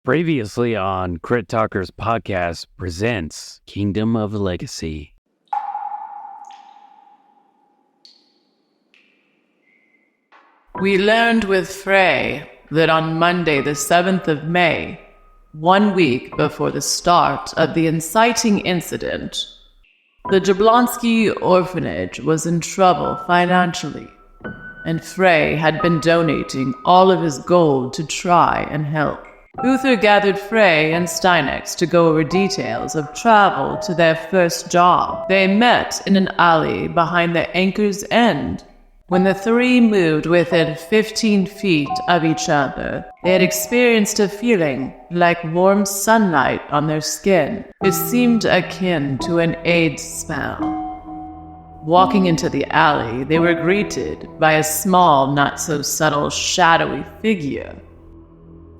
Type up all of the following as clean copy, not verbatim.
Previously on CritTalkers podcast presents Kingdom of Legacy. We learned with Frey that on Monday the 7th of May, 1 week before the start of the inciting incident, the Jablonski orphanage was in trouble financially, and Frey had been donating all of his gold to try and help. Uther gathered Frey and Stynexx to go over details of travel to their first job. They met in an alley behind the Anchor's End. When the three moved within 15 feet of each other, they had experienced a feeling like warm sunlight on their skin. It seemed akin to an AIDS spell. Walking into the alley, they were greeted by a small, not-so-subtle, shadowy figure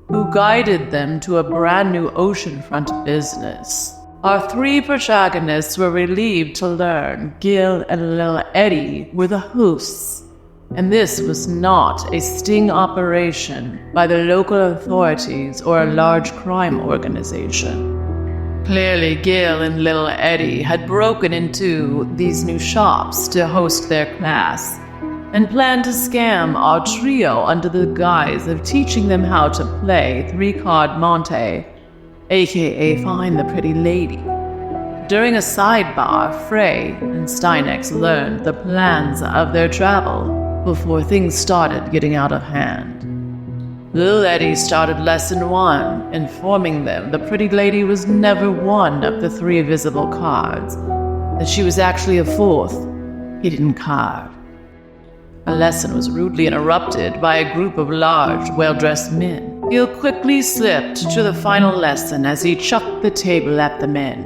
who guided them to a brand new oceanfront business. Our three protagonists were relieved to learn Gil and Lil Eddie were the hosts, and this was not a sting operation by the local authorities or a large crime organization. Clearly, Gil and Lil Eddie had broken into these new shops to host their class, and planned to scam our trio under the guise of teaching them how to play three-card Monte, aka Find the Pretty Lady. During a sidebar, Frey and Stynexx learned the plans of their travel before things started getting out of hand. Lil Eddie started lesson 1, informing them the Pretty Lady was never one of the 3 visible cards, that she was actually a 4th, hidden card. A lesson was rudely interrupted by a group of large, well-dressed men. Gil quickly slipped to the final lesson as he chucked the table at the men.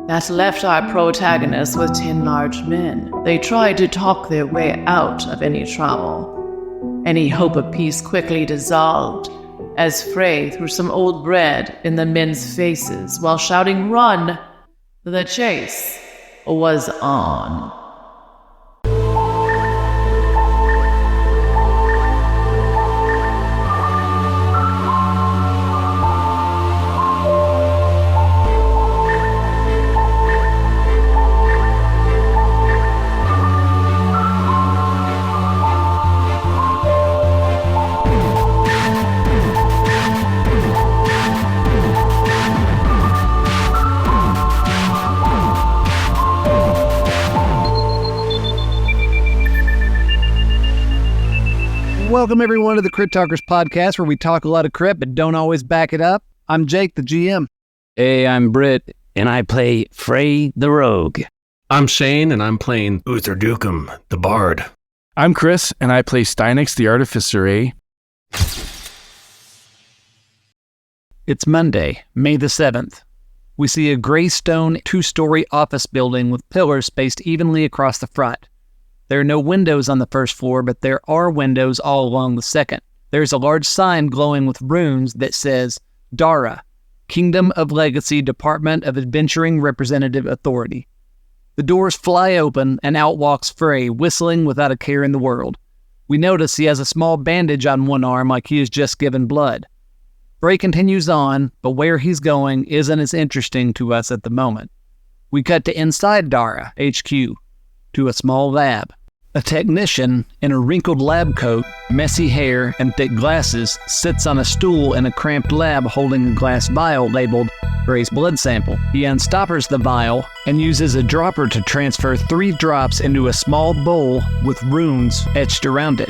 That left our protagonists with 10 large men. They tried to talk their way out of any trouble. Any hope of peace quickly dissolved as Frey threw some old bread in the men's faces while shouting, "Run!" The chase was on. Welcome everyone to the CritTalkers podcast, where we talk a lot of crit but don't always back it up. I'm Jake, the GM. Hey, I'm Britt, and I play Frey the Rogue. I'm Shane, and I'm playing Uther Dukem, the Bard. I'm Chris, and I play Stynexx, the Artificer. It's Monday, May the 7th. We see a gray stone 2-story office building with pillars spaced evenly across the front. There are no windows on the first floor, but there are windows all along the second. There's a large sign glowing with runes that says, DARA, Kingdom of Legacy Department of Adventuring Representative Authority. The doors fly open, and out walks Frey, whistling without a care in the world. We notice he has a small bandage on one arm like he has just given blood. Frey continues on, but where he's going isn't as interesting to us at the moment. We cut to inside DARA HQ, to a small lab. A technician in a wrinkled lab coat, messy hair, and thick glasses sits on a stool in a cramped lab holding a glass vial labeled Frey's blood sample. He unstoppers the vial and uses a dropper to transfer 3 drops into a small bowl with runes etched around it.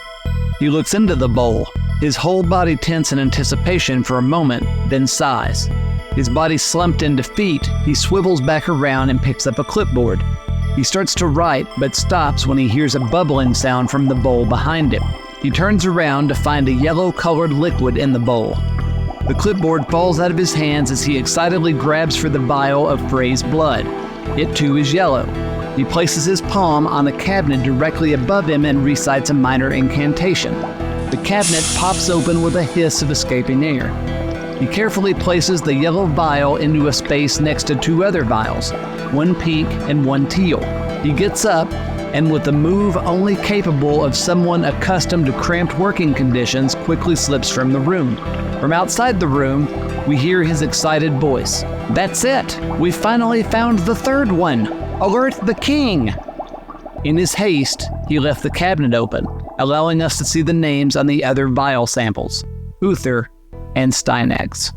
He looks into the bowl, his whole body tense in anticipation for a moment, then sighs. His body slumped in defeat, he swivels back around and picks up a clipboard. He starts to write, but stops when he hears a bubbling sound from the bowl behind him. He turns around to find a yellow-colored liquid in the bowl. The clipboard falls out of his hands as he excitedly grabs for the vial of Frey's blood. It too is yellow. He places his palm on a cabinet directly above him and recites a minor incantation. The cabinet pops open with a hiss of escaping air. He carefully places the yellow vial into a space next to 2 other vials, one pink and one teal. He gets up, and with a move only capable of someone accustomed to cramped working conditions, quickly slips from the room. From outside the room, we hear his excited voice. "That's it! We finally found the third one! Alert the king!" In his haste, he left the cabinet open, allowing us to see the names on the other vial samples, Uther and Stynexx.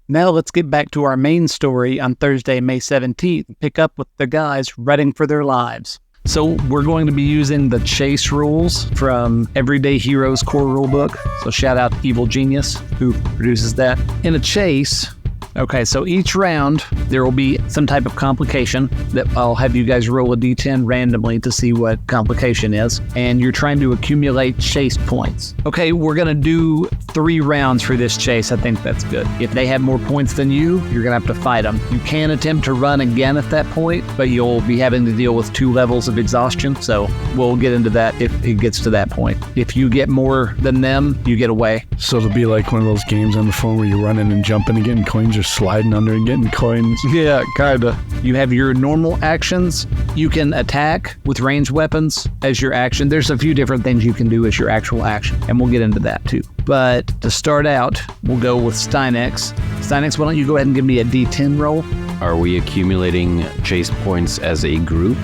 Now let's get back to our main story on Thursday, May 17th, and pick up with the guys running for their lives. So we're going to be using the chase rules from Everyday Heroes core rulebook. So shout out to Evil Genius, who produces that. In a chase, okay, so each round there will be some type of complication that I'll have you guys roll a d10 randomly to see what complication is, and you're trying to accumulate chase points. Okay, we're gonna do 3 rounds for this chase. I think that's good. If they have more points than you, you're gonna have to fight them. You can attempt to run again at that point, but you'll be having to deal with 2 levels of exhaustion, so we'll get into that if it gets to that point. If you get more than them, you get away. So it'll be like one of those games on the phone where you're running and jumping and getting coins, or sliding under and getting coins. Yeah, kinda. You have your normal actions. You can attack with ranged weapons as your action. There's a few different things you can do as your actual action, and we'll get into that too. But to start out, we'll go with Stynexx. Stynexx, why don't you go ahead and give me a d10 roll? Are we accumulating chase points as a group?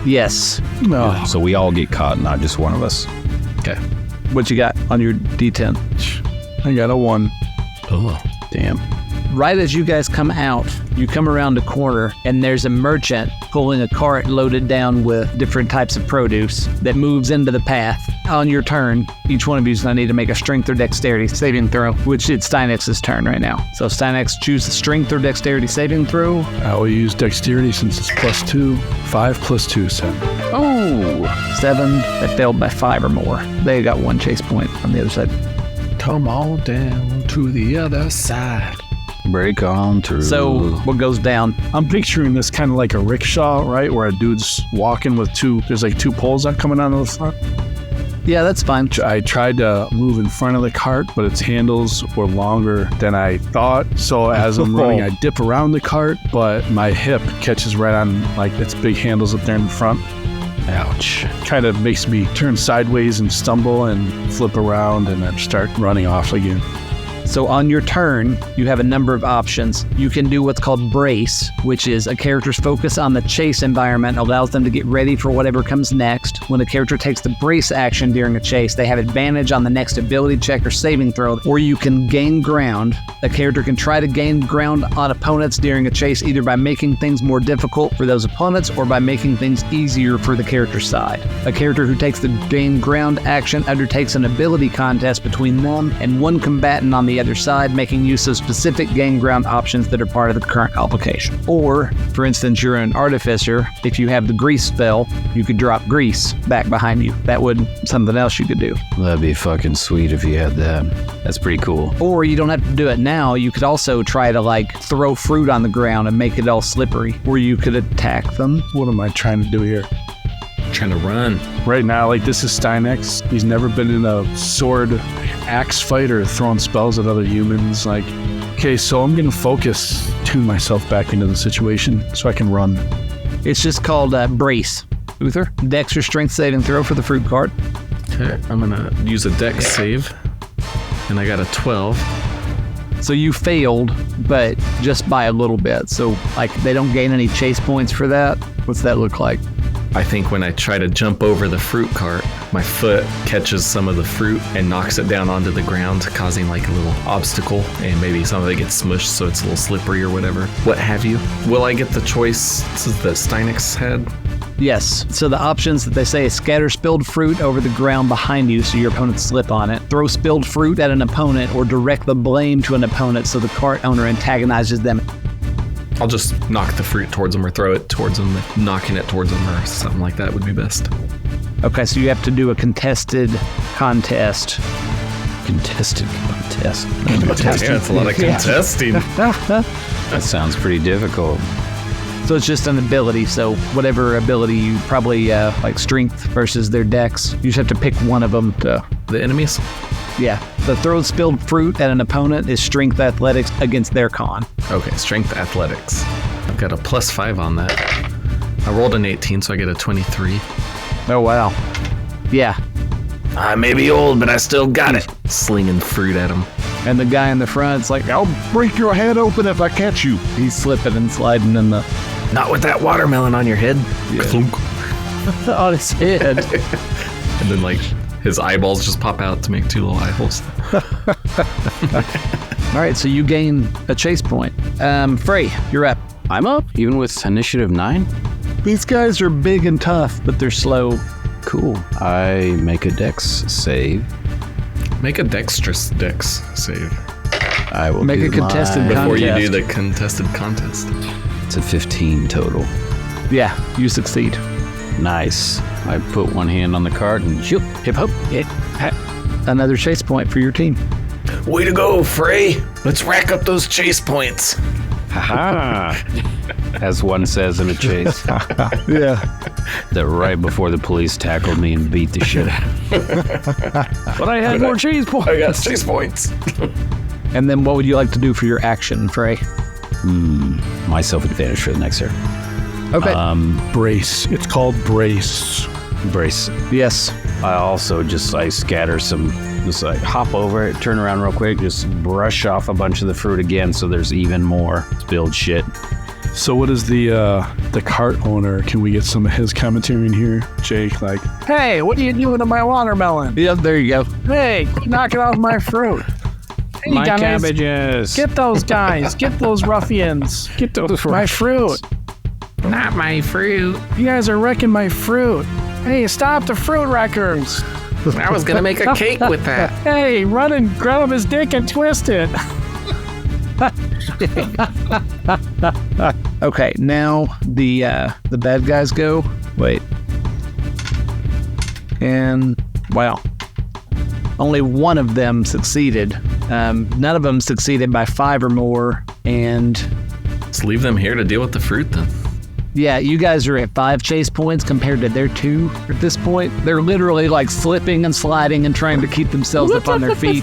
Yes. No. So we all get caught, not just one of us. Okay. What you got on your d10? I got a 1. Oh, damn. Right as you guys come out, you come around a corner and there's a merchant pulling a cart loaded down with different types of produce that moves into the path. On your turn, each one of you is going to need to make a strength or dexterity saving throw, which it's Stynexx's turn right now. So Stynexx, choose the strength or dexterity saving throw. I will use dexterity since it's +2. 5 + 2, 7. Oh, 7. They failed by 5 or more. They got 1 chase point on the other side. Come on down to the other side. Break on through. So what goes down? I'm picturing this kind of like a rickshaw, right? Where a dude's walking with there's like 2 poles that coming out of the front. Yeah, that's fine. I tried to move in front of the cart, but its handles were longer than I thought. So as I'm running, I dip around the cart, but my hip catches right on like its big handles up there in the front. Ouch. Kind of makes me turn sideways and stumble and flip around and then start running off again. So on your turn, you have a number of options. You can do what's called brace, which is a character's focus on the chase environment allows them to get ready for whatever comes next. When a character takes the brace action during a chase, they have advantage on the next ability check or saving throw. Or you can gain ground. A character can try to gain ground on opponents during a chase either by making things more difficult for those opponents or by making things easier for the character's side. A character who takes the gain ground action undertakes an ability contest between them and one combatant on the other side, making use of specific gain ground options that are part of the current application. Or, for instance, you're an artificer. If you have the grease spell, you could drop grease back behind you. That would something else you could do. That'd be fucking sweet if you had that. That's pretty cool. Or you don't have to do it now. You could also try to like throw fruit on the ground and make it all slippery. Or you could attack them. What am I trying to do here? Trying to run. Right now, like, this is Stynexx. He's never been in a sword axe fight or throwing spells at other humans. Like, okay, so I'm gonna tune myself back into the situation so I can run. It's just called brace. Uther, dex or strength saving throw for the fruit cart. Okay, I'm gonna use a dex save, and I got a 12. So you failed, but just by a little bit. So, like, they don't gain any chase points for that. What's that look like? I think when I try to jump over the fruit cart, my foot catches some of the fruit and knocks it down onto the ground, causing like a little obstacle, and maybe some of it gets smushed so it's a little slippery or whatever. What have you? Will I get the choice that Stynexx had? Yes. So the options that they say is scatter spilled fruit over the ground behind you so your opponents slip on it, throw spilled fruit at an opponent, or direct the blame to an opponent so the cart owner antagonizes them. I'll just knock the fruit towards them or throw it towards them. Knocking it towards them or something like that would be best. Okay, so you have to do a contested contest. Contested contest. Yeah, it's a lot of contesting. That sounds pretty difficult. So it's just an ability. So whatever ability you probably like strength versus their dex. You just have to pick one of them to. The enemies? Yeah. The throw spilled fruit at an opponent is strength athletics against their con. Okay, strength athletics. I've got a +5 on that. I rolled an 18, so I get a 23. Oh, wow. Yeah. I may be old, but I still got it. Slinging fruit at him. And the guy in the front's like, I'll break your head open if I catch you. he's slipping and sliding in the Not with that watermelon on your head. Clunk. on his head. And then, like, his eyeballs just pop out to make 2 little eye holes. All right, so you gain a chase point. Frey, you're up. I'm up, even with initiative 9. These guys are big and tough, but they're slow. Cool. I make a dex save. Make a dexterous dex save. I will Make do a contested my- Before you do contest. the contested contest. It's a 15 total. Yeah, you succeed. Nice. I put one hand on the cart and shoot, hip hop. Another chase point for your team. Way to go, Frey. Let's rack up those chase points. Ha! As one says in a chase. Yeah. That right before the police tackled me and beat the shit out. But I had more cheese points. I got chase points. And then what would you like to do for your action, Frey? My self-advantage for the next turn. Okay. Brace. It's called brace. Brace. Yes. I also I scatter some, just like hop over it, turn around real quick, just brush off a bunch of the fruit again so there's even more spilled shit. So what is the cart owner? Can we get some of his commentary in here? Jake, like, Hey, what are you doing to my watermelon? Yep, there you go. Hey, quit knocking off my fruit. Hey, My guys, cabbages. get those guys. Get those ruffians. Get my fruit. Not my fruit. You guys are wrecking my fruit. Hey, stop the fruit wreckers. I was gonna make a cake with that. Hey, run and grab him his dick and twist it. Okay, now the bad guys go. Wait. And wow. Only one of them succeeded. None of them succeeded by 5 or more. And Let's leave them here to deal with the fruit then. yeah, you guys are at 5 chase points compared to their 2 at this point. They're literally like slipping and sliding and trying to keep themselves up on their feet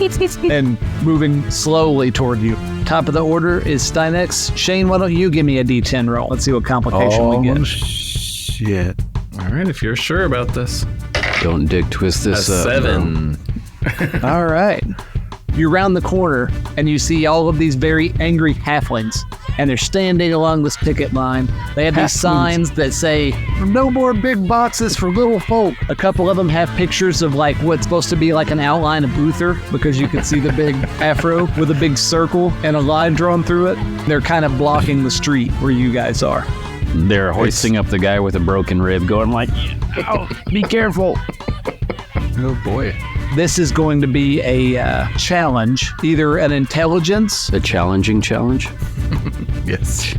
and moving slowly toward you. Top of the order is Stynexx. Shane, why don't you give me a D10 roll? Let's see what complication we get. shit. All right, if you're sure about this. Don't dick twist A this up. 7. All right. You round the corner and you see all of these very angry halflings, and they're standing along this picket line. They have these signs that say, "No more big boxes for little folk." A couple of them have pictures of like what's supposed to be like an outline of Uther, because you can see the big afro with a big circle and a line drawn through it. They're kind of blocking the street where you guys are. They're hoisting up the guy with a broken rib, going like, Oh, be careful. Oh boy. This is going to be a challenge, either an intelligence. a challenging challenge. Yes.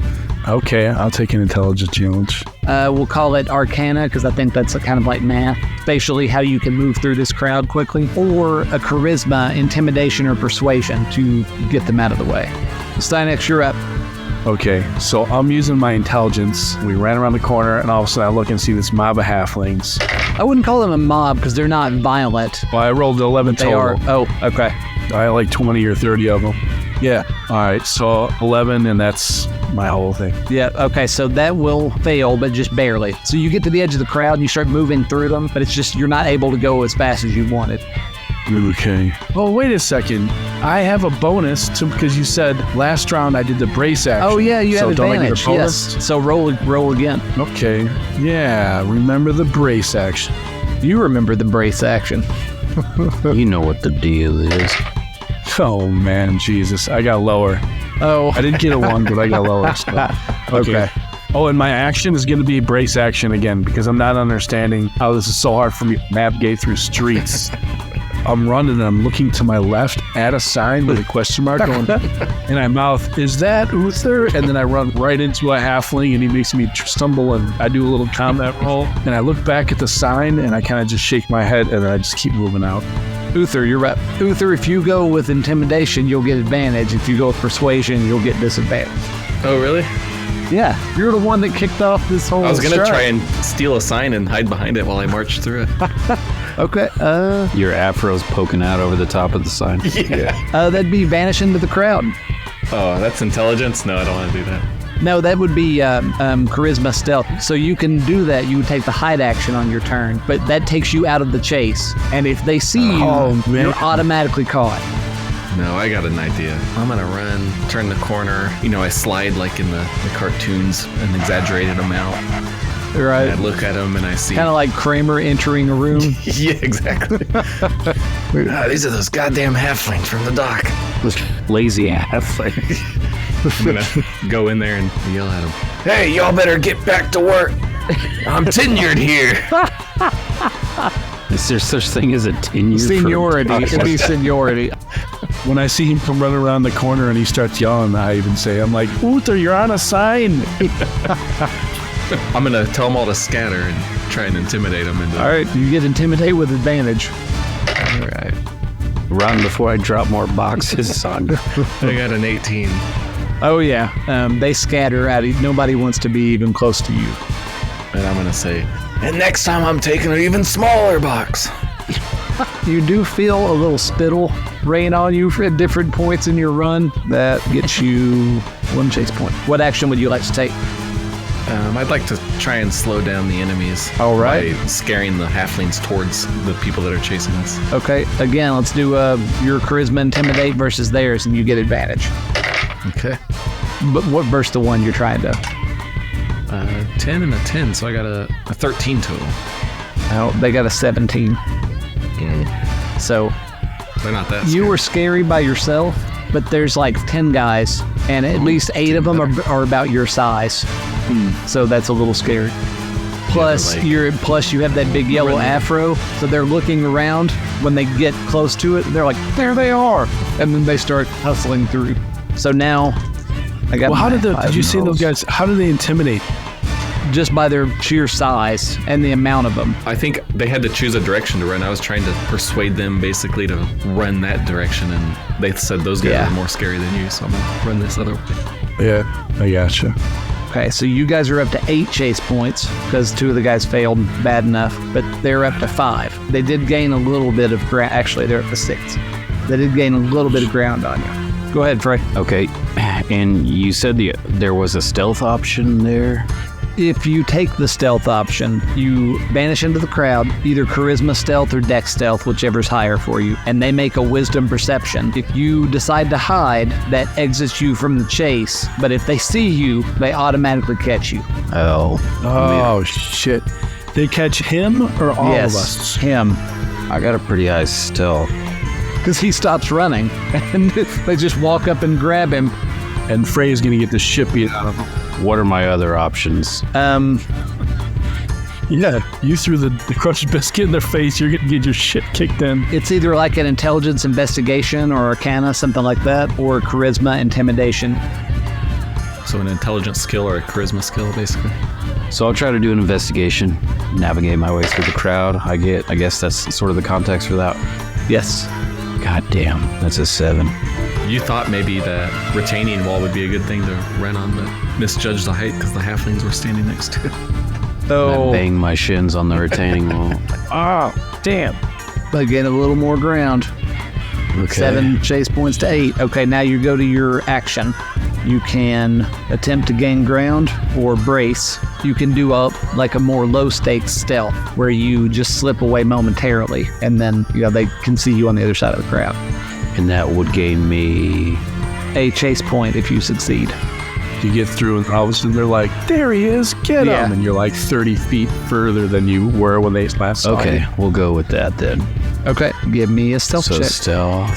Okay, I'll take an intelligence challenge. We'll call it Arcana, because I think that's kind of like math. Spatially, how you can move through this crowd quickly. Or a Charisma, Intimidation, or Persuasion to get them out of the way. Stynexx, you're up. Okay, so I'm using my intelligence. We ran around the corner, and all of a sudden I look and see this mob of halflings. I wouldn't call them a mob, because they're not violent. Well, I rolled 11 They total. are. Oh, okay. I had like 20 or 30 of them. Yeah. All right, so 11, and that's my whole thing. Yeah, okay, so that will fail, but just barely. So you get to the edge of the crowd, and you start moving through them, but it's just you're not able to go as fast as you wanted. Okay. Oh, wait a second. I have a bonus because you said last round I did the brace action. Oh, yeah, you so have don't advantage. I get a bonus? Yes. So roll again. Okay. Yeah, remember the brace action. You remember the brace action. You know what the deal is. Oh, man, Jesus. I got lower. Oh, I didn't get a 1, but I got lower. So. okay. Oh, and my action is going to be brace action again because I'm not understanding how this is so hard for me to navigate through streets. I'm running and I'm looking to my left at a sign with a question mark going, and I mouth, "Is that Uther?" And then I run right into a halfling and he makes me stumble, and I do a little combat roll. And I look back at the sign and I kind of just shake my head and I just keep moving out. Uther, you're up. Uther, if you go with intimidation, you'll get advantage. If you go with persuasion, you'll get disadvantage. Oh, really? Yeah, you're the one that kicked off this whole I was gonna strike. try and steal a sign and hide behind it while I marched through it. Okay, Your afro's poking out over the top of the sign. that'd be vanish into the crowd. Oh, that's intelligence? No, I don't want to do that. No, that would be charisma stealth. So you can do that. You would take the hide action on your turn, but that takes you out of the chase. And if they see you, you're automatically caught. No, I got an idea. I'm gonna run, turn the corner. You know, I slide like in the cartoons, an exaggerated amount. Right. And I look at them and I see. Kind of like Kramer entering a room. Yeah, exactly. These are those goddamn halflings from the dock. Lazy ass. Like, I'm gonna go in there and yell at them. Hey, y'all better get back to work. I'm tenured here. is there such thing as a tenure? Seniority. It'd be seniority. When I see him come running around the corner and he starts yelling, I even say, I'm like, Uther, you're on a sign. I'm gonna tell them all to scatter and try and intimidate them. All right, you get intimidate with advantage. All right. Run before I drop more boxes on. I got an 18. Oh yeah, they scatter out. Nobody wants to be even close to you. And I'm gonna say, and next time I'm taking an even smaller box. You do feel a little spittle rain on you at different points in your run. That gets you 1 chase point. What action would you like to take? I'd like to try and slow down the enemies. All right. By scaring the halflings towards the people that are chasing us. Okay, again, let's do your charisma intimidate versus theirs, and you get advantage. Okay. But what versus the one you're trying to? 10 and a 10, so I got a 13 total. Oh, they got a 17. So They're not that you scary. were scary by yourself, but there's like 10 guys, and at least 8 of them are about your size. So that's a little scary. Plus, like- you have that big yellow afro, so they're looking around. When they get close to it, they're like, there they are, and then they start hustling through. So now, I got. Well, how my did five did you see those rolls. guys? How do they intimidate? Just by their sheer size and the amount of them. I think they had to choose a direction to run. I was trying to persuade them basically to run that direction, and they said those guys are more scary than you, so I'm gonna run this other way. Yeah, I gotcha. Okay, so you guys are up to 8 chase points because 2 of the guys failed bad enough, but they're up to 5. They did gain a little bit of ground. Actually, they're up to 6. They did gain a little bit of ground on you. Go ahead, Frey. Okay, and you said there was a stealth option there? If you take the stealth option, you vanish into the crowd, either charisma stealth or dex stealth, whichever's higher for you, and they make a wisdom perception. If you decide to hide, that exits you from the chase, but if they see you, they automatically catch you. Oh. Oh, shit. They catch him or all yes, of us? him. I got a pretty high stealth. Because he stops running, and they just walk up and grab him. And Frey's going to get the shit beat out of him. What are my other options? Yeah, you threw the crushed biscuit in their face, you're going to get your shit kicked in. It's either like an intelligence investigation or arcana, something like that, or charisma intimidation. So an intelligence skill or a charisma skill, basically. So I'll try to do an investigation, navigate my way through the crowd. I guess that's sort of the context for that. Yes. God damn, that's a 7. You thought maybe that retaining wall would be a good thing to run on, but misjudged the height because the halflings were standing next to it. I Oh, banged my shins on the retaining wall. oh, damn. They gain a little more ground. Okay. 7 chase points to 8. Okay, now you go to your action. You can attempt to gain ground or brace. You can do a more low stakes stealth where you just slip away momentarily and then they can see you on the other side of the crowd. And that would gain me... A chase point if you succeed. You get through, and all of a sudden they're like, there he is, get Yeah. him. And you're like 30 feet further than you were when they last saw you. Okay, we'll go with that then. Okay, give me a stealth So check. stealth,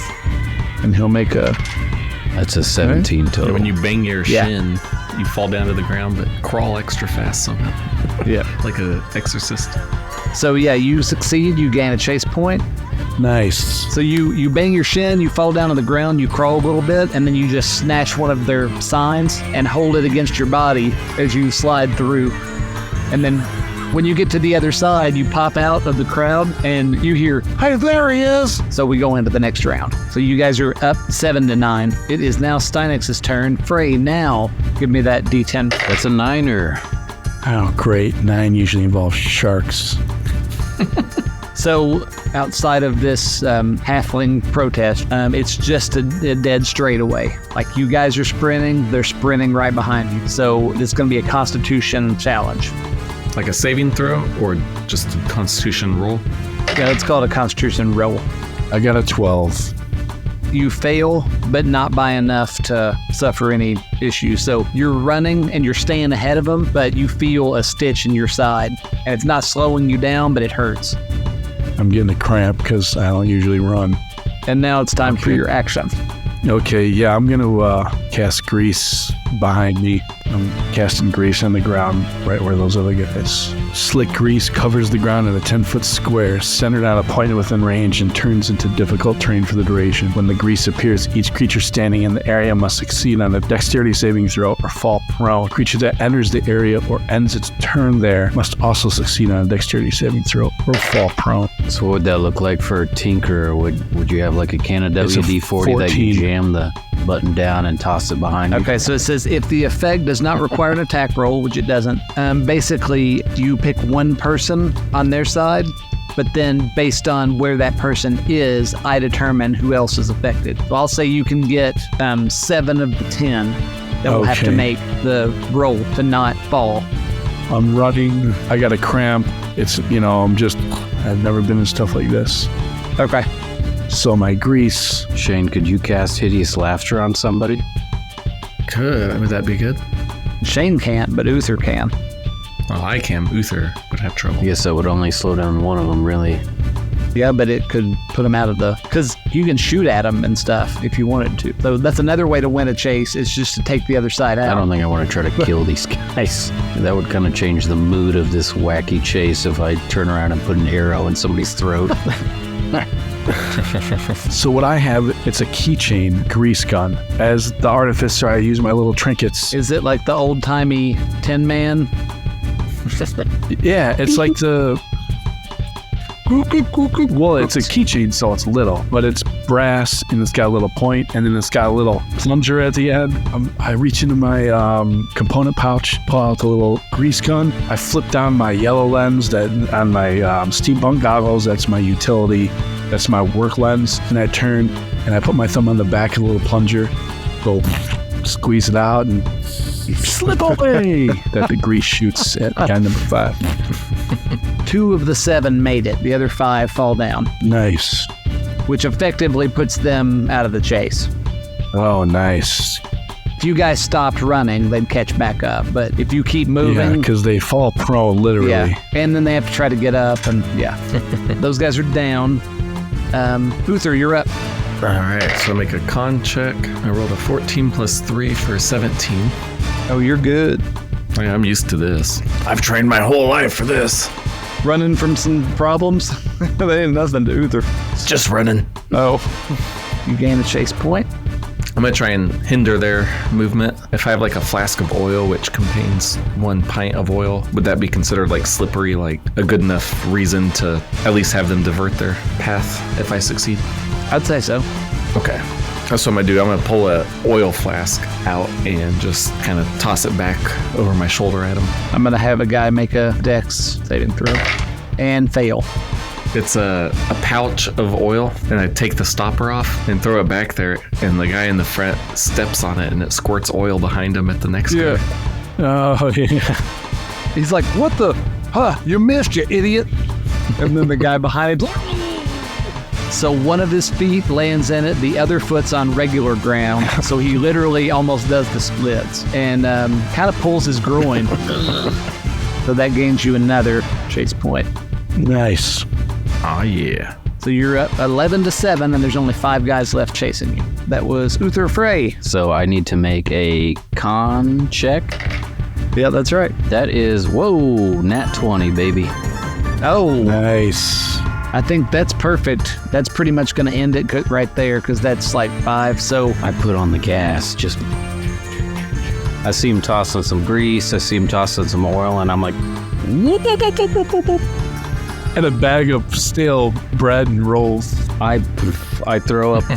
And he'll make a... that's a 17 And total. when you bang your Yeah. shin, you fall down to the ground, but crawl extra fast somehow. Yeah. Like an exorcist. So yeah, you succeed, you gain a chase point. Nice. So you bang your shin, you fall down to the ground, you crawl a little bit, and then you just snatch one of their signs and hold it against your body as you slide through. And then When you get to the other side, you pop out of the crowd and you hear, "Hey, there he is!" So we go into the next round. So you guys are up 7-9. It is now Stynexx's turn. Frey, now give me that D10. That's a 9er. Oh, great. 9 usually involves sharks. So outside of this halfling protest, it's just a dead straightaway. Like you guys are sprinting, they're sprinting right behind you. So it's going to be a Constitution challenge. Like a saving throw or just a Constitution roll? Yeah, let's call it a Constitution roll. I got a 12. You fail, but not by enough to suffer any issues. So you're running and you're staying ahead of them, but you feel a stitch in your side. And it's not slowing you down, but it hurts. I'm getting a cramp because I don't usually run. And now it's time for your action. Okay, yeah, I'm going to cast grease behind me. I'm casting grease on the ground right where those other guys. Slick grease covers the ground in a 10-foot square, centered on a point within range, and turns into difficult terrain for the duration. When the grease appears, each creature standing in the area must succeed on a dexterity saving throw or fall prone. A creature that enters the area or ends its turn there must also succeed on a dexterity saving throw or fall prone. So what would that look like for a tinker? Would you have like a can of It's a WD-40 that you jam the button down and toss it behind you? Okay, so it says if the effect does not require an attack roll, which it doesn't, basically you pick one person on their side, but then based on where that person is, I determine who else is affected. So I'll say you can get 7 of the 10 that will have to Okay. make the roll to not fall. I'm running. I got a cramp. It's, I've never been in stuff like this. Okay. So my grease. Shane, could you cast Hideous Laughter on somebody? Could. Would that be good? Shane can't, but Uther can. Well, I can. Uther would have trouble. I guess that would only slow down one of them, really. Yeah, but it could put him out of the... Because you can shoot at him and stuff if you wanted to. So that's another way to win a chase, is just to take the other side out. I don't think I want to try to kill these guys. That would kind of change the mood of this wacky chase if I turn around and put an arrow in somebody's throat. So what I have, it's a keychain grease gun. As the artificer, I use my little trinkets. Is it like the old-timey Tin Man? Yeah, it's like the... Well, it's a keychain, so it's little, but it's brass, and it's got a little point, and then it's got a little plunger at the end. I reach into my component pouch, pull out the little grease gun. I flip down my yellow lens that on my steampunk goggles. That's my utility. That's my work lens. And I turn, and I put my thumb on the back of the little plunger, go squeeze it out, and slip away. That the grease shoots at guy number 5. 2 of the 7 made it. The other 5 fall down, Nice. which effectively puts them out of the chase. Oh, nice. If you guys stopped running, they'd catch back up. But if you keep Yeah, moving... because they fall prone, literally. Yeah, and then they have to try to get up, and yeah. Those guys are down. Uther, you're up. All right, so I make a con check. I rolled a 14 plus 3 for 17. Oh, you're good. I'm used to this. I've trained my whole life for this. Running from some problems? They ain't nothing to Uther. It's just running. Oh. You gain a chase point. I'm going to try and hinder their movement. If I have like a flask of oil, which contains 1 pint of oil, would that be considered like slippery, like a good enough reason to at least have them divert their path if I succeed? I'd say so. Okay. That's what I'm going to do. I'm going to pull an oil flask out and just kind of toss it back over my shoulder at him. I'm going to have a guy make a dex saving throw and fail. It's a pouch of oil, and I take the stopper off and throw it back there, and the guy in the front steps on it, and it squirts oil behind him at the next guy. Oh, yeah. He's like, what the? Huh, you missed, you idiot. And then the guy behind him. So one of his feet lands in it, the other foot's on regular ground. So he literally almost does the splits and kind of pulls his groin. So that gains you another chase point. Nice. Oh, yeah. So you're up 11-7, and there's only 5 guys left chasing you. That was Uther Frey. So I need to make a con check. Yeah, that's right. That is, whoa, nat 20, baby. Oh, Nice. I think that's perfect. That's pretty much going to end it right there because that's like 5. So I put on the gas. I see him tossing some grease. I see him tossing some oil, and I'm like, And a bag of stale bread and rolls. I throw up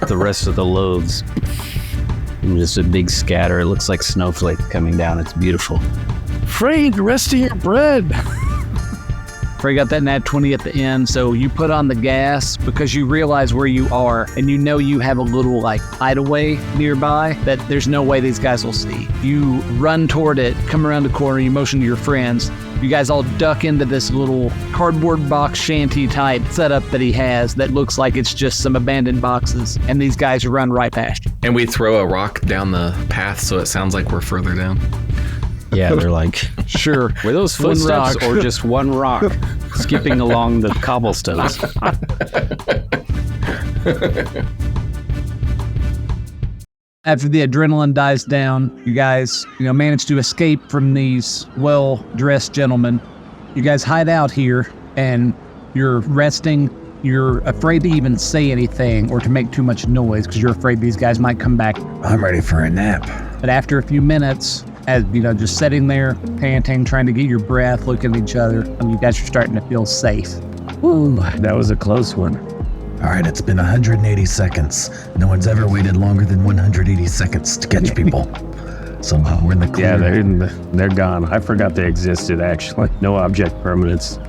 the rest of the loaves. And just a big scatter. It looks like snowflakes coming down. It's beautiful. Frey, the rest of your bread. Frey got that nat 20 at the end, so you put on the gas because you realize where you are, and you know you have a little hideaway nearby that there's no way these guys will see. You run toward it, come around the corner, you motion to your friends. You guys all duck into this little cardboard box shanty type setup that he has that looks like it's just some abandoned boxes, and these guys run right past you. And we throw a rock down the path so it sounds like we're further down. Yeah, they're like, Sure. were those One footsteps rock. or just one rock skipping along the cobblestones? After the adrenaline dies down, you guys, manage to escape from these well-dressed gentlemen. You guys hide out here, and you're resting. You're afraid to even say anything or to make too much noise because you're afraid these guys might come back. I'm ready for a nap. But after a few minutes, as just sitting there, panting, trying to get your breath, looking at each other, you guys are starting to feel safe. Ooh. That was a close one. All right, it's been 180 seconds. No one's ever waited longer than 180 seconds to catch people. So we're in the clear. Yeah, they're gone. I forgot they existed, actually. No object permanence.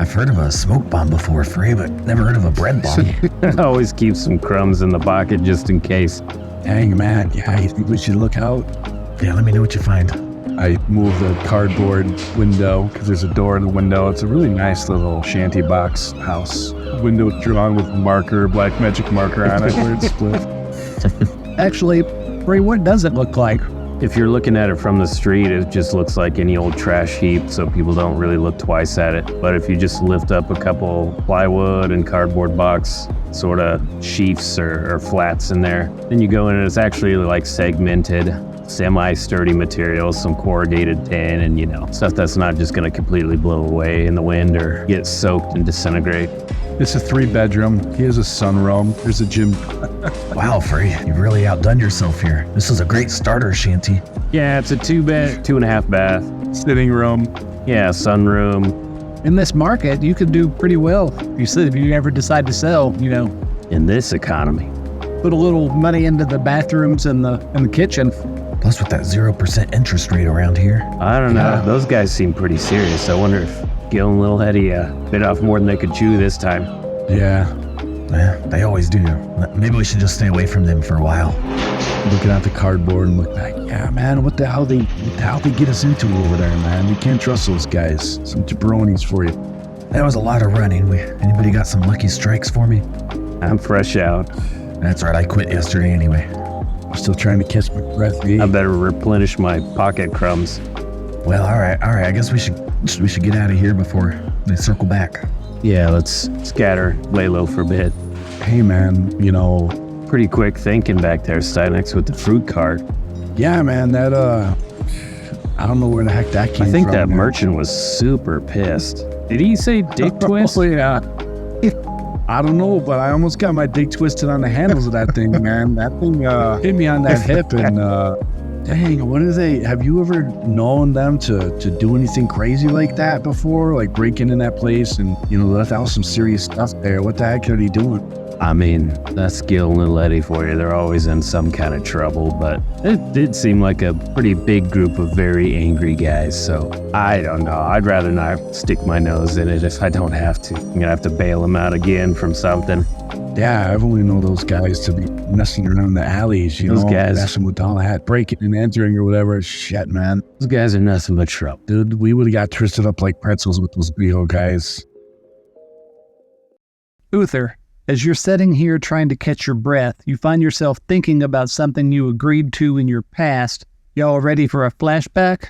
I've heard of a smoke bomb before, Frey, but never heard of a bread bomb. I always keep some crumbs in the pocket just in case. Dang, man. Yeah, you think we should look out? Yeah, let me know what you find. I move the cardboard window because there's a door in the window. It's a really nice little shanty box house. Window drawn with black magic marker on it where it's split. Actually, Frey, what does it look like? If you're looking at it from the street, it just looks like any old trash heap, so people don't really look twice at it. But if you just lift up a couple plywood and cardboard box sort of sheafs or flats in there, then you go in and it's actually segmented, semi-sturdy material, some corrugated tin, and stuff that's not just going to completely blow away in the wind or get soaked and disintegrate. It's a 3-bedroom. He has a sunroom. There's a gym. Wow, Frey, you've really outdone yourself here. This is a great starter shanty. Yeah, it's a 2.5 bath. Sitting room. Yeah, sunroom. In this market, you could do pretty well. If you ever decide to sell, In this economy. put a little money into the bathrooms and the kitchen. Plus with that 0% interest rate around here. I don't know. Those guys seem pretty serious. I wonder if Gil and Little Hetty bit off more than they could chew this time. Yeah. Yeah, they always do. Maybe we should just stay away from them for a while. Looking at the cardboard and look like, yeah, man, what the hell they get us into over there, man? We can't trust those guys. Some jabronis for you. That was a lot of running. Anybody got some lucky strikes for me? I'm fresh out. That's right, I quit yesterday anyway. I'm still trying to catch my breath. I better replenish my pocket crumbs. Well, all right. I guess we should get out of here before they circle back. Yeah, let's scatter, lay low for a bit. Hey, man, Pretty quick thinking back there, Stynexx, with the fruit cart. yeah, man, that, I don't know where the heck that came from. I think that man. merchant was super pissed. Did he say dick twist? Oh, yeah. I don't know, but I almost got my dick twisted on the handles of that thing, man. That thing hit me on that hip, and dang, what are they? Have you ever known them to do anything crazy like that before? Like breaking in that place and, that was some serious stuff there. What the heck are they doing? I mean, that's Gil and Little Eddie for you. They're always in some kind of trouble, but it did seem like a pretty big group of very angry guys, so I don't know. I'd rather not stick my nose in it if I don't have to. I'm going to have to bail them out again from something. Yeah, I've only known those guys to be messing around the alleys, Those guys- messing with all that, breaking and entering or whatever. Shit, man. Those guys are nothing but trouble. Dude, we would have got twisted up like pretzels with those big old guys. Uther, as you're sitting here trying to catch your breath, you find yourself thinking about something you agreed to in your past. Y'all ready for a flashback?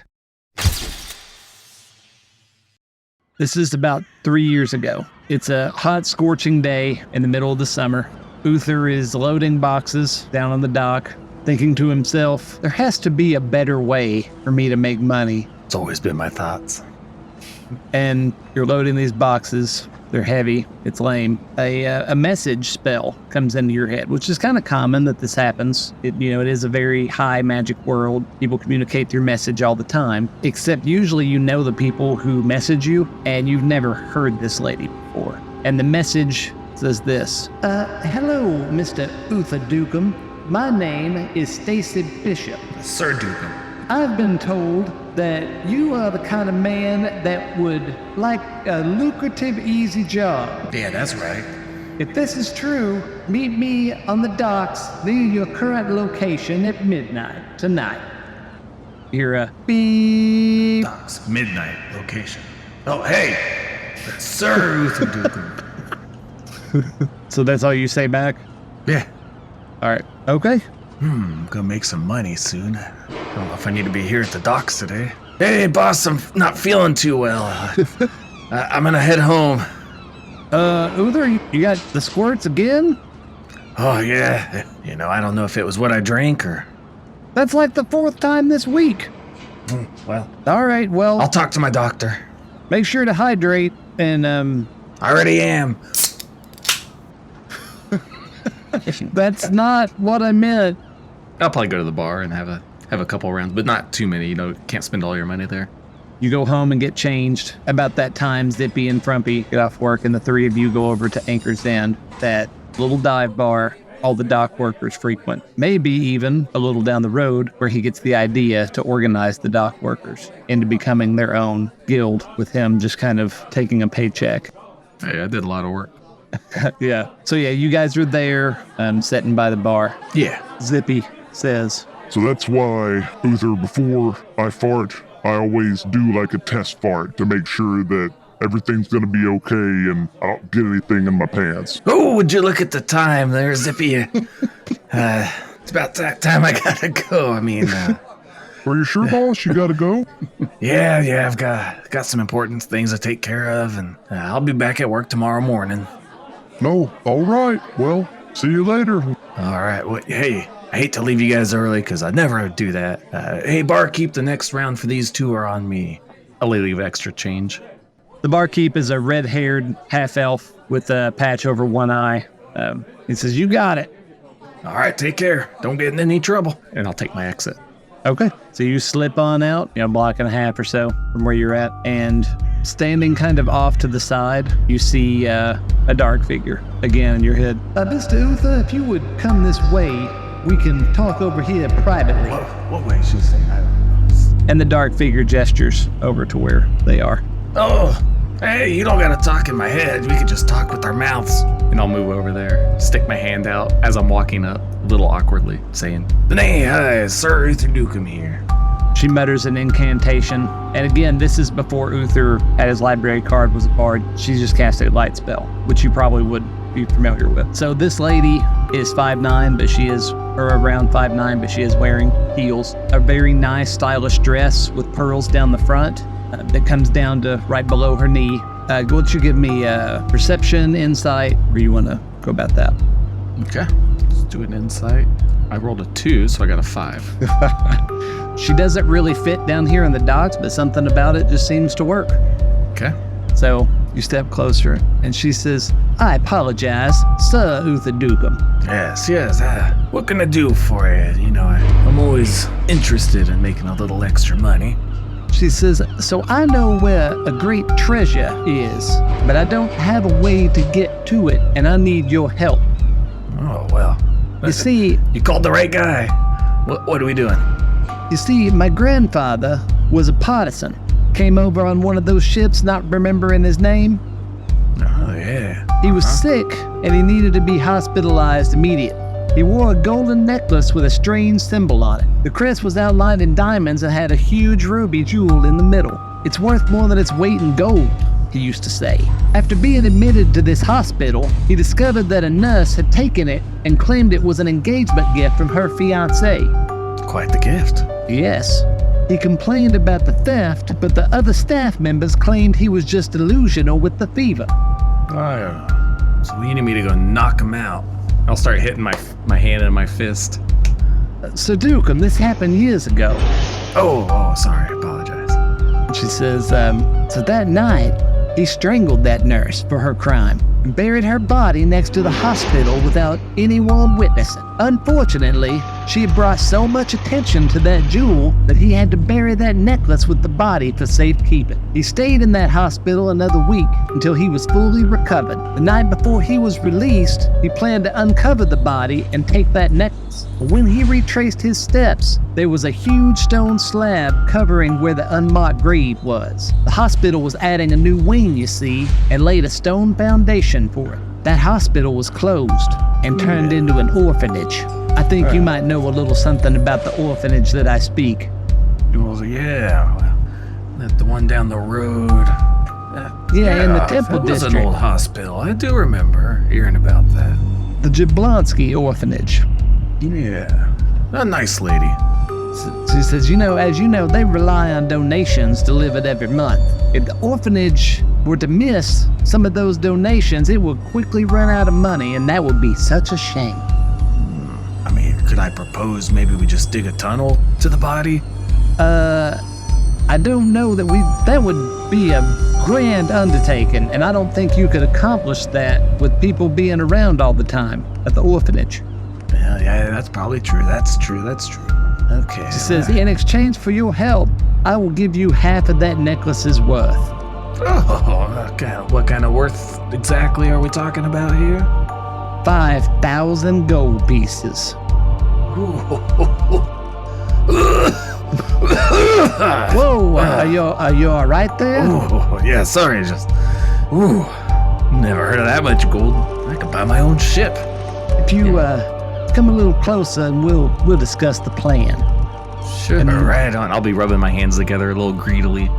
This is about 3 years ago. It's a hot, scorching day in the middle of the summer. Uther is loading boxes down on the dock, thinking to himself, there has to be a better way for me to make money. It's always been my thoughts. And you're loading these boxes, They're heavy. It's lame. A message spell comes into your head, which is kind of common that this happens. It is a very high magic world. People communicate through message all the time, except usually you know the people who message you, and you've never heard this lady before. And the message says this. Hello, Mr. Uther Dukem. My name is Stacy Bishop. Sir Dukem. I've been told that you are the kind of man that would like a lucrative, easy job. Yeah, that's right. If this is true, meet me on the docks near your current location at midnight tonight. You're a beep. Docks, midnight, location. Oh, hey, Sir Uther Dukem. So that's all you say back? Yeah. All right. Okay. I'm gonna make some money soon. I don't know if I need to be here at the docks today. Hey, boss, I'm not feeling too well. I'm gonna head home. Uther, you got the squirts again? Oh, yeah. I don't know if it was what I drank or... That's like the 4th time this week. Well, All right, well, I'll talk to my doctor. make sure to hydrate and, I already am. that's not what I meant. I'll probably go to the bar and have a couple rounds, but not too many. Can't spend all your money there. You go home and get changed. About that time, Zippy and Frumpy get off work, and the three of you go over to Anchor's End, that little dive bar all the dock workers frequent. Maybe even a little down the road where he gets the idea to organize the dock workers into becoming their own guild, with him just kind of taking a paycheck. Hey, I did a lot of work. Yeah. So yeah, you guys are there, sitting by the bar. Yeah. Zippy says, So that's why, Uther, before I fart, I always do like a test fart to make sure that everything's gonna be okay and I don't get anything in my pants. Oh, would you look at the time there, Zippy? It's about that time I gotta go. I mean, Are you sure, boss? You gotta go? yeah, I've got some important things to take care of, and I'll be back at work tomorrow morning. No. All right. Well, see you later. All right. Well, hey, I hate to leave you guys early because I never do that. Hey, barkeep, the next round for these two are on me. I'll leave extra change. the barkeep is a red-haired half-elf with a patch over one eye. He says, "You got it." All right, take care. Don't get in any trouble. And I'll take my exit. Okay. So you slip on out, a block and a half or so from where you're at, and standing kind of off to the side, you see a dark figure again in your head. Mr. Uther, if you would come this way, we can talk over here privately. What way should say? And the dark figure gestures over to where they are. Oh, hey, you don't gotta talk in my head. We could just talk with our mouths. And I'll move over there, stick my hand out as I'm walking up, a little awkwardly, saying, Hey, hi, Sir Uther Dukem here. She mutters an incantation, and again, this is before Uther had his library card, was a bard. She just cast a light spell, which you probably would be familiar with. So this lady is 5'9", but she is, or around 5'9", but she is wearing heels. A very nice, stylish dress with pearls down the front that comes down to right below her knee. Why don't you give me perception, insight, or you want to go about that? okay, let's do an insight. I rolled a 2, so I got a 5. She doesn't really fit down here in the docks, but something about it just seems to work. Okay. So you step closer, and she says, "I apologize, Sir Uther Dukem." Yes, what can I do for you? You know, I'm always interested in making a little extra money. She says, "So I know where a great treasure is, but I don't have a way to get to it, and I need your help." Oh, well. You see, You called the right guy. What are we doing? my grandfather was a partisan. Came over on one of those ships, not remembering his name. Oh, yeah. He was sick, and he needed to be hospitalized immediately. He wore a golden necklace with a strange symbol on it. The crest was outlined in diamonds and had a huge ruby jewel in the middle. "It's worth more than its weight in gold," he used to say. After being admitted to this hospital, he discovered that a nurse had taken it and claimed it was an engagement gift from her fiancé. Quite the gift. Yes. He complained about the theft, but the other staff members claimed he was just delusional with the fever. Oh, so you need me to go knock him out. I'll start hitting my hand and my fist. "Sir Dukem, this happened years ago." Oh, sorry, I apologize. She says, "So that night, He strangled that nurse for her crime and buried her body next to the hospital without anyone witnessing. Unfortunately, she had brought so much attention to that jewel that he had to bury that necklace with the body for safekeeping. He stayed in that hospital another week until he was fully recovered. The night before he was released, he planned to uncover the body and take that necklace. But when he retraced his steps, there was a huge stone slab covering where the unmarked grave was. The hospital was adding a new wing, you see, and laid a stone foundation for it. That hospital was closed and turned into an orphanage. I think you might know a little something about the orphanage that I speak. Well, yeah, the one down the road. In the Temple that was District. an old hospital. I do remember hearing about that. The Jablonski Orphanage. Yeah, a nice lady. She says, as you know, they rely on donations delivered every month. If the orphanage were to miss some of those donations, it would quickly run out of money, and that would be such a shame. I mean, could I propose maybe we just dig a tunnel to the body? I don't know that would be a grand undertaking, and I don't think you could accomplish that with people being around all the time at the orphanage. Yeah, that's probably true. That's true. Okay. She says, in exchange for your help, I will give you half of that necklace's worth. Oh, what kind of worth exactly are we talking about here? 5,000 gold pieces. Whoa, are you all right there? Oh, yeah, sorry, never heard of that much gold. I could buy my own ship. If you come a little closer and we'll discuss the plan. Sure. Right on. I'll be rubbing my hands together a little greedily.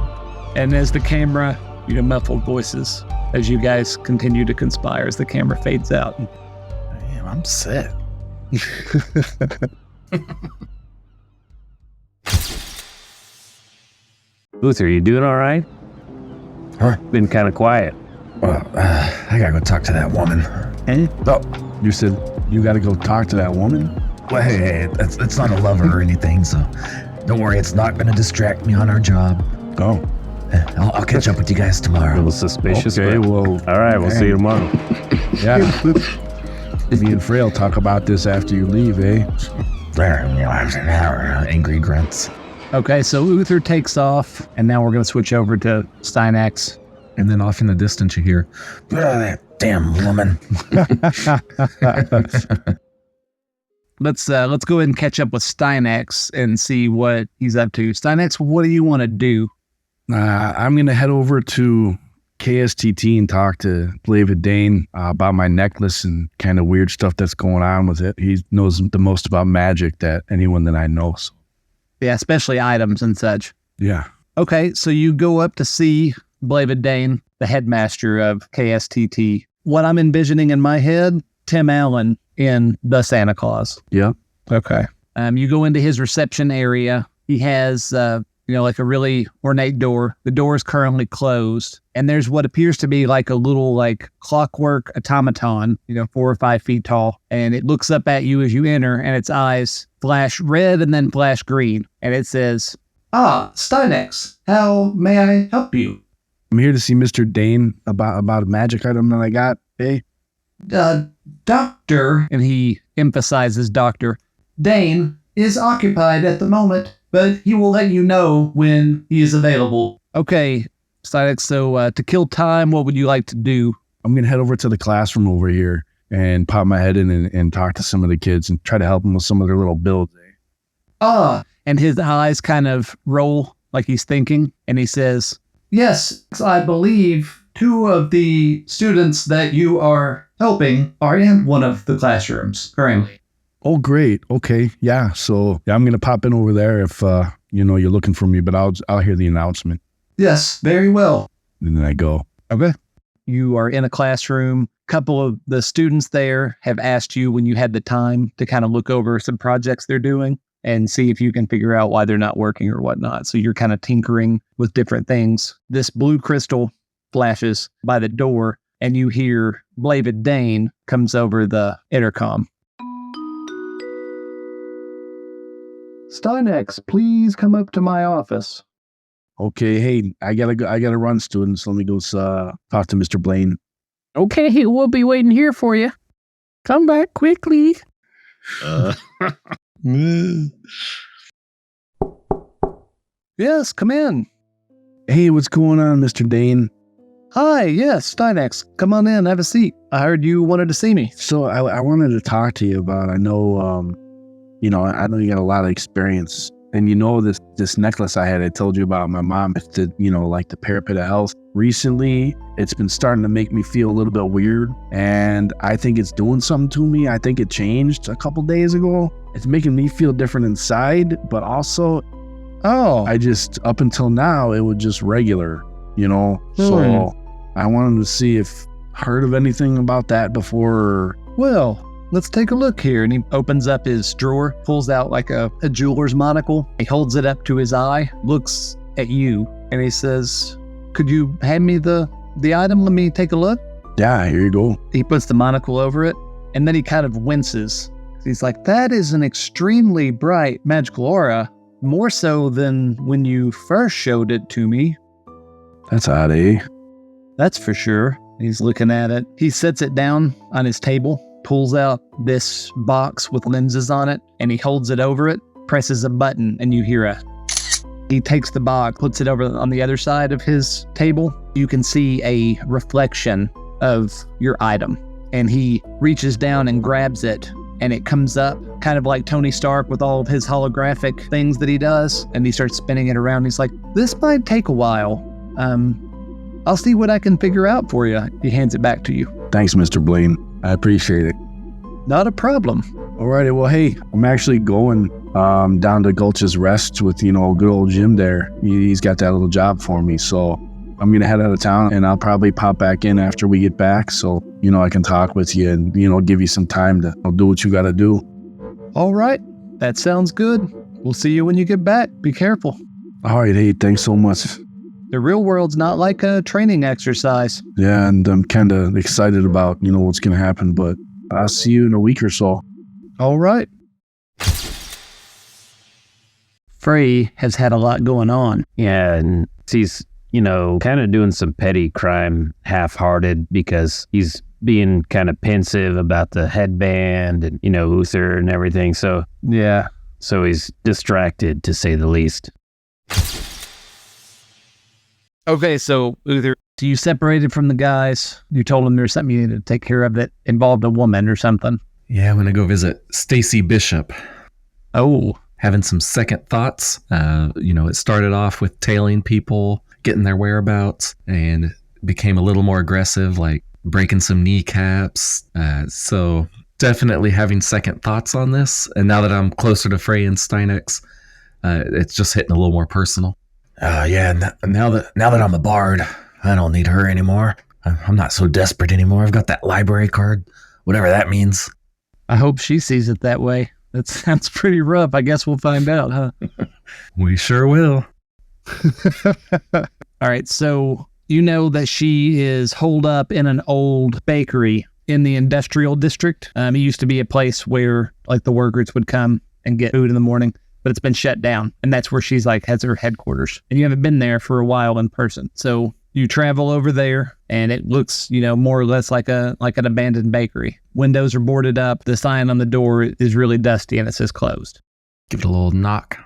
And as the camera, muffled voices as you guys continue to conspire as the camera fades out. Damn, I'm set. Uther, you doing all right? Huh? Been kind of quiet. Well, I gotta go talk to that woman. Oh, you said you gotta go talk to that woman? Well, hey, it's not a lover or anything, so don't worry, it's not gonna distract me on our job. Go. I'll catch up with you guys A tomorrow. little suspicious. Okay, but well, all right, we'll see you tomorrow. Yeah. Me and Frey will talk about this after you leave, eh? Angry grunts. Okay, so Uther takes off, and now we're going to switch over to Stynexx. And then off in the distance you hear, that damn woman. Let's go ahead and catch up with Stynexx and see what he's up to. Stynexx, what do you want to do? I'm going to head over to KSTT and talk to David Dane about my necklace and kind of weird stuff that's going on with it. He knows the most about magic that anyone that I know. So. Yeah, especially items and such. Yeah. Okay, so you go up to see David Dane, the headmaster of KSTT. What I'm envisioning in my head, Tim Allen in The Santa Claus. Yeah. Okay. You go into his reception area. He has, like a really ornate door. The door is currently closed. And there's what appears to be like a little clockwork automaton, 4 or 5 feet tall. And it looks up at you as you enter, and its eyes flash red and then flash green. And it says, Stynexx, how may I help you? I'm here to see Mr. Dane about a magic item that I got, eh? Doctor, and he emphasizes Doctor, Dane is occupied at the moment, but he will let you know when he is available. Okay, Stynexx, so to kill time, what would you like to do? I'm going to head over to the classroom over here and pop my head in and talk to some of the kids and try to help them with some of their little builds. And his eyes kind of roll like he's thinking, and he says, yes, I believe 2 of the students that you are helping are in one of the classrooms currently. Oh, great. Okay. Yeah. So I'm going to pop in over there if, you're looking for me, but I'll hear the announcement. Yes, very well. And then I go. Okay. You are in a classroom. A couple of the students there have asked you when you had the time to kind of look over some projects they're doing and see if you can figure out why they're not working or whatnot. So you're kind of tinkering with different things. This blue crystal flashes by the door, and you hear David Dane comes over the intercom. Stynexx, please come up to my office. Okay, hey, I gotta run, students. Let me go talk to Mr. Blaine. Okay, we'll be waiting here for you. Come back quickly. Yes, come in. Hey, what's going on, Mr. Dane? Hi, yes, Stynexx. Come on in, have a seat. I heard you wanted to see me. So I wanted to talk to you about, I know you got a lot of experience. And this necklace I told you about my mom, like the parapet of health. Recently, it's been starting to make me feel a little bit weird. And I think it's doing something to me. I think it changed a couple days ago. It's making me feel different inside, but also, up until now, it was just regular, So I wanted to see if heard of anything about that before. Well, let's take a look here. And he opens up his drawer, pulls out like a jeweler's monocle. He holds it up to his eye, looks at you, and he says, could you hand me the item? Let me take a look. Yeah, here you go. He puts the monocle over it, and then he kind of winces. He's like, that is an extremely bright magical aura, more so than when you first showed it to me. That's odd, eh? That's for sure. He's looking at it. He sets it down on his table, pulls out this box with lenses on it, and he holds it over it, presses a button, and you hear he takes the box, puts it over on the other side of his table. You can see a reflection of your item, and he reaches down and grabs it, and it comes up kind of like Tony Stark with all of his holographic things that he does, and he starts spinning it around. He's like, this might take a while. I'll see what I can figure out for you. He hands it back to you. Thanks, Mr. Blaine. I appreciate it. Not a problem. Alrighty, well, hey, I'm actually going down to Gulch's Rest with, good old Jim there. He's got that little job for me, so I'm going to head out of town, and I'll probably pop back in after we get back, so, I can talk with you and, give you some time to do what you got to do. All right, that sounds good. We'll see you when you get back. Be careful. All right, hey, thanks so much. The real world's not like a training exercise. Yeah, and I'm kind of excited about, what's going to happen, but I'll see you in a week or so. All right. Frey has had a lot going on. Yeah, and he's, kind of doing some petty crime half-hearted because he's being kind of pensive about the headband and, Uther and everything. So, yeah. So he's distracted, to say the least. Okay, so Uther, you separated from the guys. You told them there's something you needed to take care of that involved a woman or something. Yeah, I'm going to go visit Stacy Bishop. Oh. Having some second thoughts. It started off with tailing people, getting their whereabouts, and became a little more aggressive, like breaking some kneecaps. So definitely having second thoughts on this. And now that I'm closer to Frey and Stynexx, it's just hitting a little more personal. Now that I'm a bard, I don't need her anymore. I'm not so desperate anymore. I've got that library card, whatever that means. I hope she sees it that way. That sounds pretty rough. I guess we'll find out, huh? We sure will. All right, so you know that she is holed up in an old bakery in the industrial district. It used to be a place where like the workers would come and get food in the morning, but it's been shut down, and that's where she's like has her headquarters. And you haven't been there for a while in person, so you travel over there, and it looks, more or less like an abandoned bakery. Windows are boarded up. The sign on the door is really dusty, and it says closed. Give it a little knock.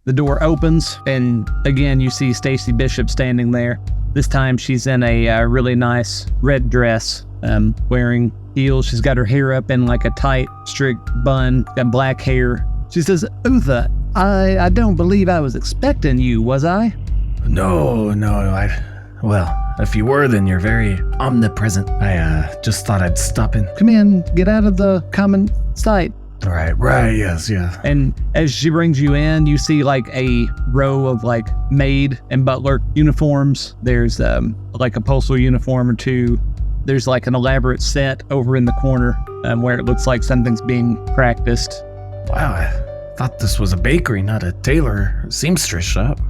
The door opens, and again, you see Stacy Bishop standing there. This time, she's in a really nice red dress, wearing heels. She's got her hair up in like a tight, strict bun, got black hair. She says, Uther, I don't believe I was expecting you, was I? No, well, if you were, then you're very omnipresent. I just thought I'd stop in. Come in, get out of the common sight. All right, yes. And as she brings you in, you see like a row of like maid and butler uniforms. There's like a postal uniform or two. There's like an elaborate set over in the corner where it looks like something's being practiced. Wow, I thought this was a bakery, not a tailor or seamstress shop.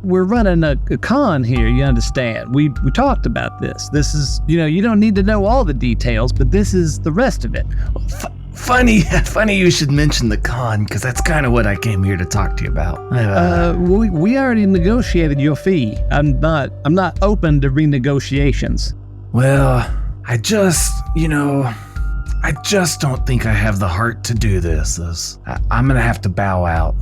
We're running a con here, you understand. We talked about this. This is, you don't need to know all the details, but this is the rest of it. Well, Funny you should mention the con, because that's kind of what I came here to talk to you about. We already negotiated your fee. I'm not open to renegotiations. Well, I just don't think I have the heart to do this. I'm gonna have to bow out.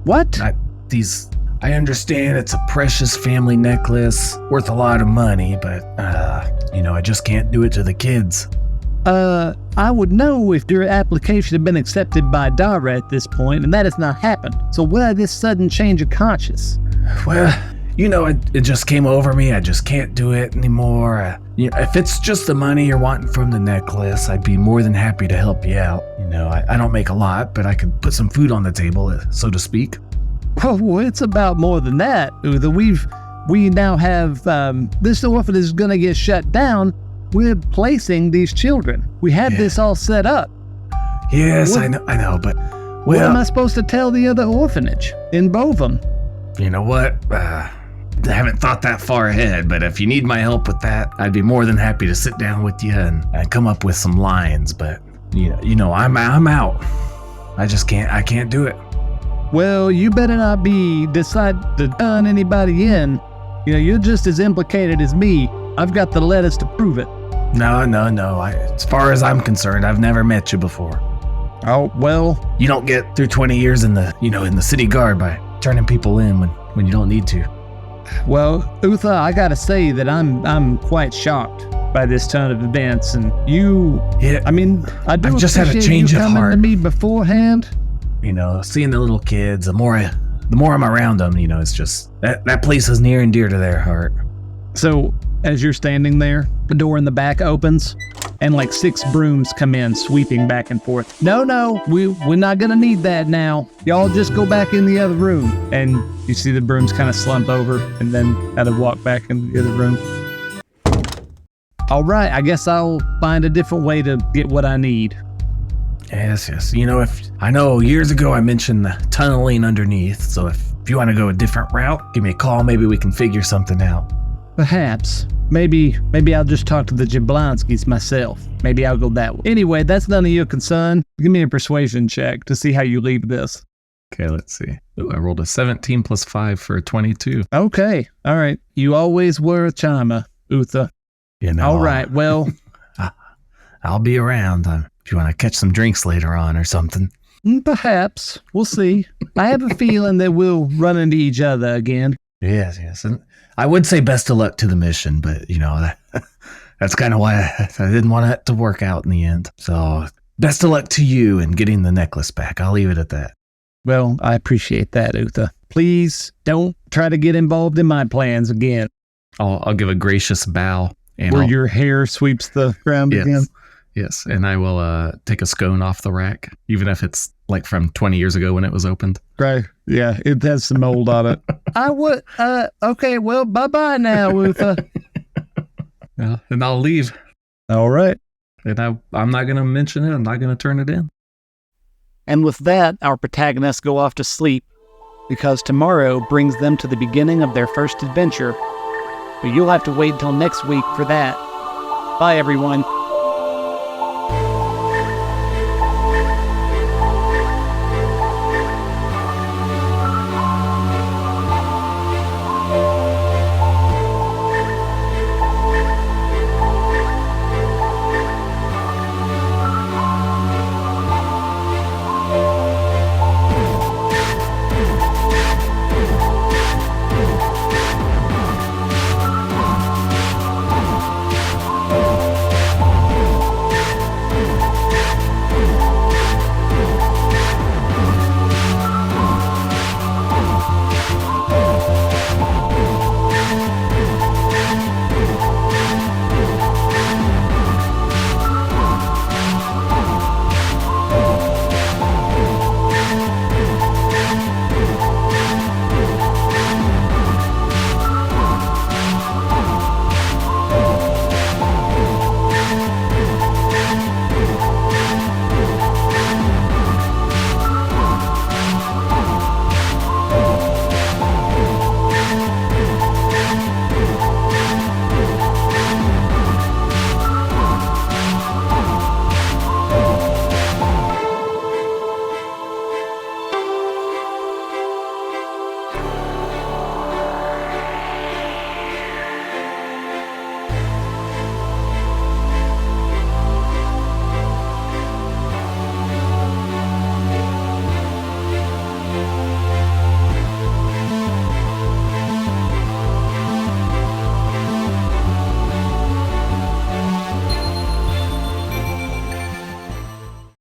What? I understand it's a precious family necklace, worth a lot of money, but, I just can't do it to the kids. I would know if your application had been accepted by Dara at this point, and that has not happened. So why this sudden change of conscience? Well, it just came over me. I just can't do it anymore. If it's just the money you're wanting from the necklace, I'd be more than happy to help you out. I don't make a lot, but I can put some food on the table, so to speak. Oh, it's about more than that, Uther. We now have, this orphanage is going to get shut down. We're placing these children. We had this all set up. Yes, I know, but... What am I supposed to tell the other orphanage in Botham? You know what? I haven't thought that far ahead, but if you need my help with that, I'd be more than happy to sit down with you and come up with some lines, but, I'm out. I can't do it. Well, you better not decide to turn anybody in. You're just as implicated as me. I've got the letters to prove it. No. As far as I'm concerned, I've never met you before. Oh, well. You don't get through 20 years in the city guard by turning people in when you don't need to. Well, Uther, I gotta say that I'm quite shocked by this turn of events, and you... Yeah, I mean, I do I've just had a change of heart. To me beforehand. Seeing the little kids, the more I'm around them, it's just that place is near and dear to their heart. So, as you're standing there, the door in the back opens, and like 6 brooms come in, sweeping back and forth. No, we're not gonna need that now. Y'all just go back in the other room. And you see the brooms kind of slump over, and then kind of walk back into the other room. All right, I guess I'll find a different way to get what I need. Yes. If I know years ago I mentioned the tunneling underneath, so if you want to go a different route, give me a call. Maybe we can figure something out. Perhaps. Maybe I'll just talk to the Jablonskis myself. Maybe I'll go that way. Anyway, that's none of your concern. Give me a persuasion check to see how you leave this. Okay, let's see. Ooh, I rolled a 17 plus 5 for a 22. Okay, all right. You always were a charmer, Uther. All right, well... I'll be around if you want to catch some drinks later on or something. Perhaps. We'll see. I have a feeling that we'll run into each other again. Yes. And I would say best of luck to the mission, but, that's kind of why I didn't want it to work out in the end. So, best of luck to you in getting the necklace back. I'll leave it at that. Well, I appreciate that, Uther. Please don't try to get involved in my plans again. I'll give a gracious bow. And where your hair sweeps the ground again. Yes, and I will take a scone off the rack, even if it's like from 20 years ago when it was opened. Right, yeah, it has some mold on it. I would, okay, well, bye-bye now, Uther. Yeah, and I'll leave. All right. And I'm not going to mention it, I'm not going to turn it in. And with that, our protagonists go off to sleep, because tomorrow brings them to the beginning of their first adventure. But you'll have to wait until next week for that. Bye, everyone.